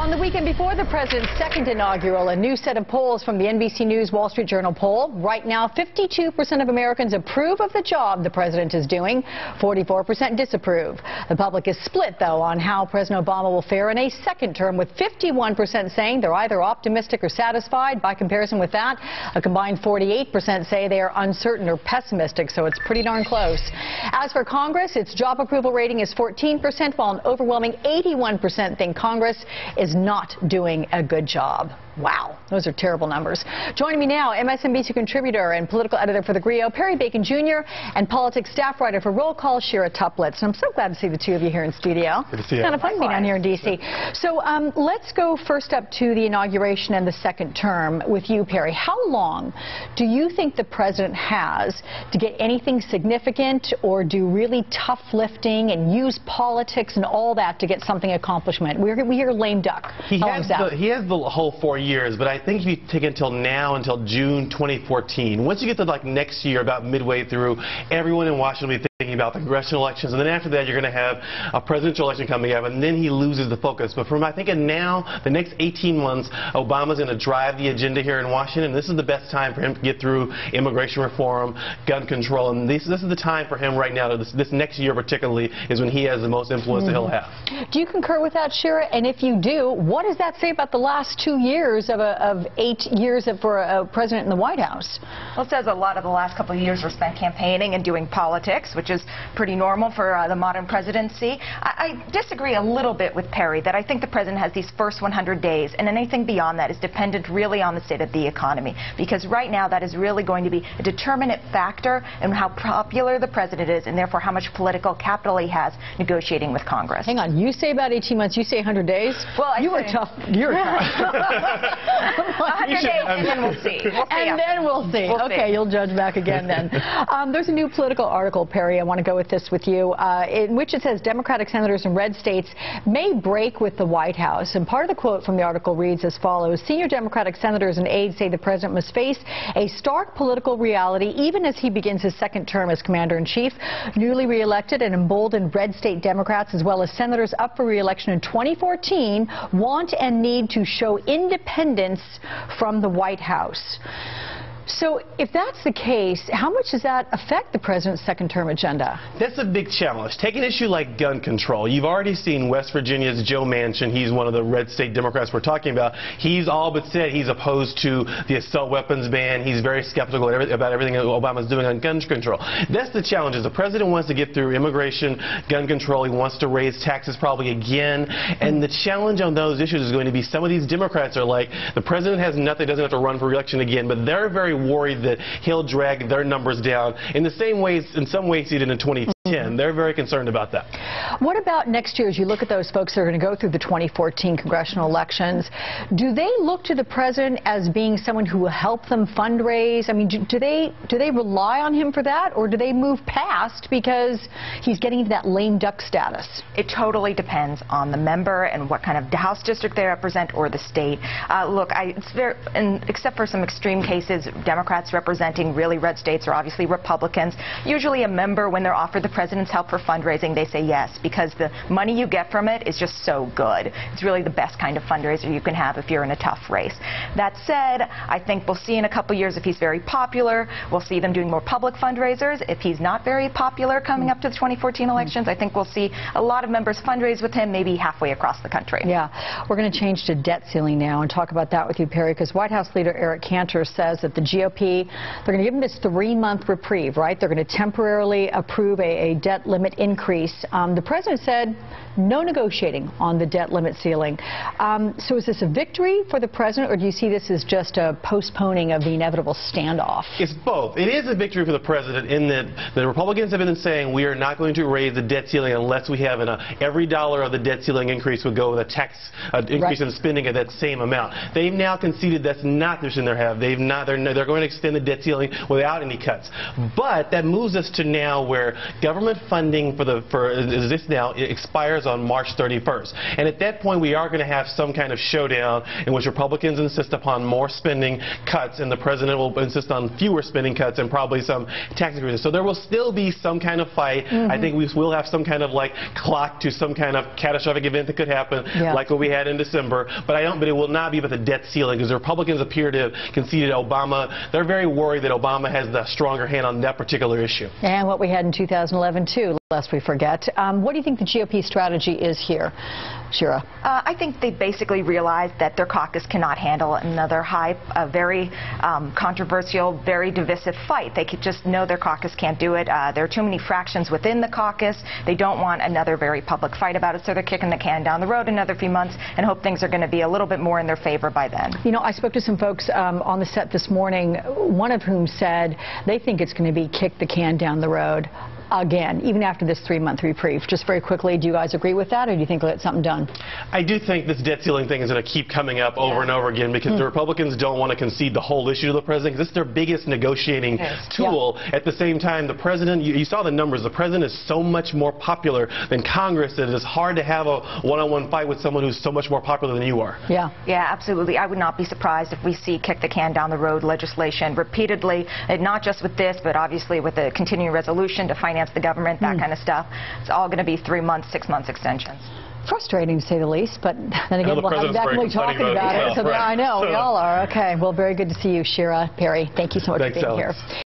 On the weekend before the president's second inaugural, a new set of polls from the NBC News Wall Street Journal poll. Right now, 52% of Americans approve of the job the president is doing, 44% disapprove. The public is split, though, on how President Obama will fare in a second term, with 51% saying they're either optimistic or satisfied. By comparison with that, a combined 48% say they are uncertain or pessimistic, so it's pretty darn close. As for Congress, its job approval rating is 14%, while an overwhelming 81% think Congress is not doing a good job. Wow, those are terrible numbers. Joining me now, MSNBC contributor and political editor for The Griot, Perry Bacon Jr., and politics staff writer for Roll Call, Shira Toeplitz. And I'm so glad to see the two of you here in studio. Good to see you. It's kind of fun being down here in D.C. So let's go first up to the inauguration and the second term with you, Perry. How long do you think the president has to get anything significant or do really tough lifting and use politics and all that to get something accomplishment? We hear lame duck. He has the whole 4 years, but I think if you take it until now, until June 2014, once you get to like next year, about midway through, everyone in Washington will be thinking about the congressional elections, and then after that you're going to have a presidential election coming up, and then he loses the focus. But from I think now, the next 18 months, Obama's going to drive the agenda here in Washington. This is the best time for him to get through immigration reform, gun control, and this is the time for him right now. This next year particularly is when he has the most influence that he'll have. Do you concur with that, Shira? And if you do, what does that say about the last 2 years of 8 years for a president in the White House? Well, it says a lot of the last couple of years were spent campaigning and doing politics, which is pretty normal for the modern presidency. I disagree a little bit with Perry that I think the president has these first 100 days, and anything beyond that is dependent really on the state of the economy, because right now that is really going to be a determinant factor in how popular the president is, and therefore how much political capital he has negotiating with Congress. Hang on, you say about 18 months, you say 100 days? Well, you were tough. You're tough. 100 days, and then we'll see. And then we'll see. Okay, you'll judge back again then. There's a new political article, Perry, I want to go with this with you, in which it says Democratic senators in red states may break with the White House. And part of the quote from the article reads as follows: senior Democratic senators and aides say the president must face a stark political reality even as he begins his second term as commander-in-chief. Newly reelected and emboldened red state Democrats, as well as senators up for re-election in 2014, want and need to show independence from the White House. So if that's the case, how much does that affect the president's second-term agenda? That's a big challenge. Take an issue like gun control. You've already seen West Virginia's Joe Manchin. He's one of the red state Democrats we're talking about. He's all but said he's opposed to the assault weapons ban. He's very skeptical about everything that Obama's doing on gun control. That's the challenge. Is the president wants to get through immigration, gun control. He wants to raise taxes probably again. And the challenge on those issues is going to be some of these Democrats are like, the president has nothing, doesn't have to run for re-election again, but they're very worried that he'll drag their numbers down in the same ways, in some ways he did in 2010. They're very concerned about that. What about next year as you look at those folks that are going to go through the 2014 congressional elections? Do they look to the president as being someone who will help them fundraise? I mean, do they rely on him for that, or do they move past because he's getting into that lame duck status? It totally depends on the member and what kind of House district they represent or the state. Look, except for some extreme cases, Democrats representing really red states are obviously Republicans. Usually a member, when they're offered the president's help for fundraising, they say yes, because the money you get from it is just so good. It's really the best kind of fundraiser you can have if you're in a tough race. That said, I think we'll see in a couple years if he's very popular. We'll see them doing more public fundraisers. If he's not very popular coming up to the 2014 elections, I think we'll see a lot of members fundraise with him, maybe halfway across the country. Yeah, we're going to change to debt ceiling now and talk about that with you, Perry, because White House leader Eric Cantor says that the GOP, they're going to give him this 3-month reprieve, right? They're going to temporarily approve a debt limit increase. The president said no negotiating on the debt limit ceiling. So is this a victory for the president, or do you see this as just a postponing of the inevitable standoff? It's both. It is a victory for the president in that the Republicans have been saying we are not going to raise the debt ceiling unless we have every dollar of the debt ceiling increase would go with a tax increase in spending of that same amount. They've now conceded that's not the position they have. They're going to extend the debt ceiling without any cuts. But that moves us to now where government government funding for this now, it expires on March 31st. And at that point, we are going to have some kind of showdown in which Republicans insist upon more spending cuts, and the president will insist on fewer spending cuts and probably some tax increases. So there will still be some kind of fight. I think we will have some kind of like clock to some kind of catastrophic event that could happen, like what we had in December. But it will not be about the debt ceiling, because the Republicans appear to have conceded Obama. They're very worried that Obama has the stronger hand on that particular issue. And what we had in 2011 too, lest we forget. What do you think the GOP strategy is here, Shira? I think they basically realized that their caucus cannot handle another very controversial, very divisive fight. They could just know their caucus can't do it. There are too many fractions within the caucus. They don't want another very public fight about it, so they're kicking the can down the road another few months and hope things are going to be a little bit more in their favor by then. You know, I spoke to some folks on the set this morning, one of whom said they think it's going to be kick the can down the road again, even after this 3-month reprieve. Just very quickly, do you guys agree with that, or do you think they'll get something done? I do think this debt ceiling thing is going to keep coming up over and over again, because the Republicans don't want to concede the whole issue to the president, because this is their biggest negotiating tool. At the same time, the president, you saw the numbers, the president is so much more popular than Congress that it is hard to have a one-on-one fight with someone who's so much more popular than you are. Yeah, absolutely. I would not be surprised if we see kick the can down the road legislation repeatedly, and not just with this, but obviously with the continuing resolution to finance the government, that kind of stuff. It's all going to be 3 months, 6 months extensions. Frustrating, to say the least, but then again, we'll have definitely talking about it. So I know, we all are. Okay, well, very good to see you, Shira. Perry, thank you so much for being here.